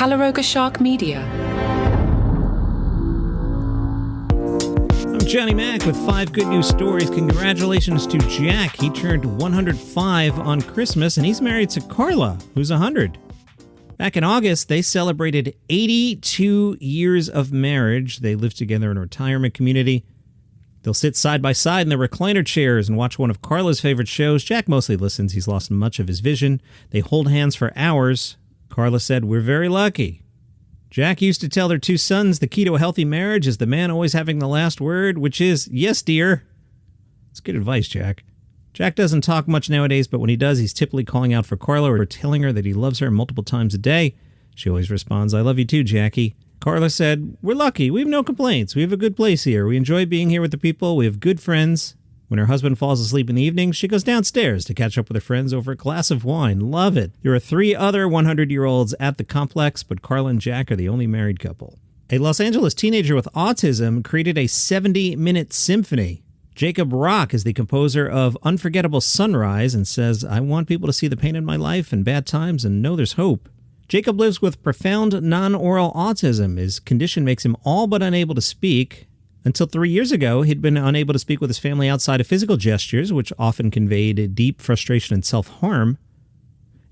Calaroga Shark Media. I'm Johnny Mac with 5 good news stories. Congratulations to Jack. He turned 105 on Christmas, and he's married to Carla, who's 100. Back in August, they celebrated 82 years of marriage. They lived together in a retirement community. They'll sit side by side in their recliner chairs and watch one of Carla's favorite shows. Jack mostly listens. He's lost much of his vision. They hold hands for hours. Carla said, "We're very lucky." Jack used to tell their 2 sons the key to a healthy marriage is the man always having the last word, which is, "Yes, dear." It's good advice, Jack. Jack doesn't talk much nowadays, but when he does, he's typically calling out for Carla or telling her that he loves her multiple times a day. She always responds, "I love you too, Jackie." Carla said, "We're lucky. We have no complaints. We have a good place here. We enjoy being here with the people. We have good friends." When her husband falls asleep in the evening, she goes downstairs to catch up with her friends over a glass of wine. Love it. There are 3 other 100-year-olds at the complex, but Carla and Jack are the only married couple. A Los Angeles teenager with autism created a 70-minute symphony. Jacob Rock is the composer of Unforgettable Sunrise and says, "I want people to see the pain in my life and bad times and know there's hope." Jacob lives with profound non-oral autism. His condition makes him all but unable to speak. Until 3 years ago, he'd been unable to speak with his family outside of physical gestures, which often conveyed deep frustration and self-harm.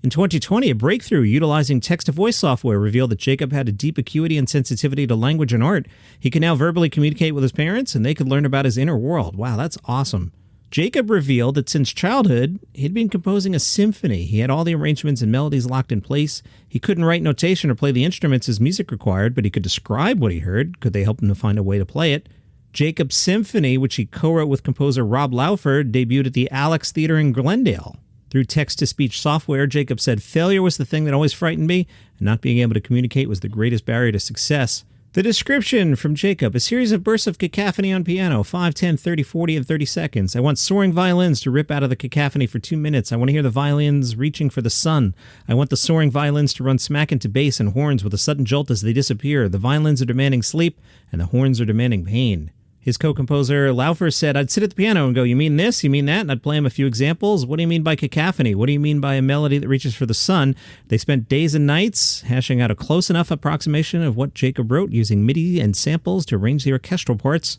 In 2020, a breakthrough utilizing text-to-voice software revealed that Jacob had a deep acuity and sensitivity to language and art. He could now verbally communicate with his parents, and they could learn about his inner world. Wow, that's awesome. Jacob revealed that since childhood, he'd been composing a symphony. He had all the arrangements and melodies locked in place. He couldn't write notation or play the instruments his music required, but he could describe what he heard. Could they help him to find a way to play it? Jacob's Symphony, which he co-wrote with composer Rob Laufer, debuted at the Alex Theater in Glendale. Through text-to-speech software, Jacob said, "Failure was the thing that always frightened me, and not being able to communicate was the greatest barrier to success." The description from Jacob, a series of bursts of cacophony on piano, 5, 10, 30, 40, and 30 seconds. I want soaring violins to rip out of the cacophony for 2 minutes. I want to hear the violins reaching for the sun. I want the soaring violins to run smack into bass and horns with a sudden jolt as they disappear. The violins are demanding sleep, and the horns are demanding pain. His co-composer, Laufer, said, "I'd sit at the piano and go, 'You mean this? You mean that?' And I'd play him a few examples. What do you mean by cacophony? What do you mean by a melody that reaches for the sun?" They spent days and nights hashing out a close enough approximation of what Jacob wrote, using MIDI and samples to arrange the orchestral parts.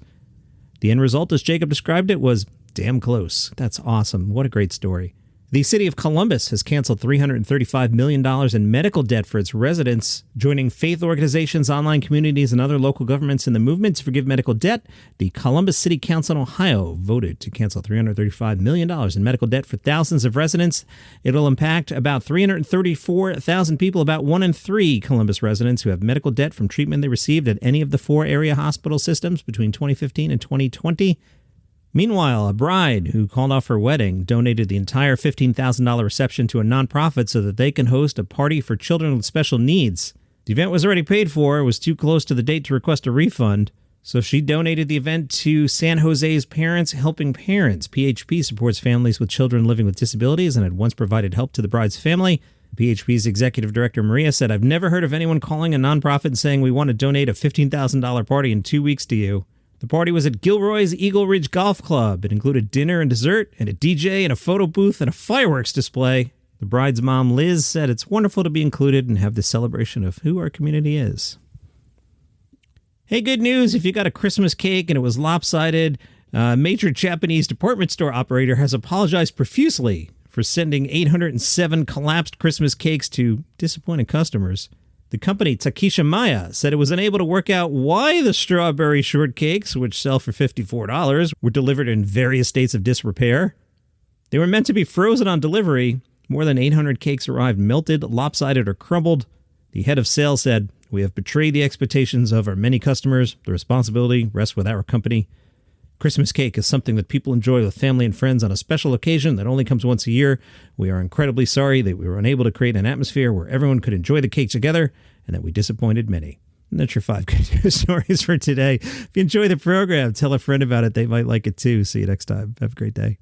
The end result, as Jacob described it, was damn close. That's awesome. What a great story. The city of Columbus has canceled $335 million in medical debt for its residents. Joining faith organizations, online communities, and other local governments in the movement to forgive medical debt, the Columbus City Council in Ohio voted to cancel $335 million in medical debt for thousands of residents. It'll impact about 334,000 people, about 1 in 3 Columbus residents who have medical debt from treatment they received at any of the 4 area hospital systems between 2015 and 2020. Meanwhile, a bride who called off her wedding donated the entire $15,000 reception to a nonprofit so that they can host a party for children with special needs. The event was already paid for. It was too close to the date to request a refund. So she donated the event to San Jose's Parents Helping Parents. PHP supports families with children living with disabilities and had once provided help to the bride's family. PHP's executive director, Maria, said, "I've never heard of anyone calling a nonprofit and saying we want to donate a $15,000 party in 2 weeks to you." The party was at Gilroy's Eagle Ridge Golf Club. It included dinner and dessert, and a DJ and a photo booth and a fireworks display. The bride's mom, Liz, said it's wonderful to be included and have the celebration of who our community is. Hey, good news. If you got a Christmas cake and it was lopsided, a major Japanese department store operator has apologized profusely for sending 807 collapsed Christmas cakes to disappointed customers. The company, Takesha Maya, said it was unable to work out why the strawberry shortcakes, which sell for $54, were delivered in various states of disrepair. They were meant to be frozen on delivery. More than 800 cakes arrived melted, lopsided, or crumbled. The head of sales said, "We have betrayed the expectations of our many customers. The responsibility rests with our company." Christmas cake is something that people enjoy with family and friends on a special occasion that only comes once a year. We are incredibly sorry that we were unable to create an atmosphere where everyone could enjoy the cake together and that we disappointed many. And that's your 5 good news stories for today. If you enjoy the program, tell a friend about it. They might like it too. See you next time. Have a great day.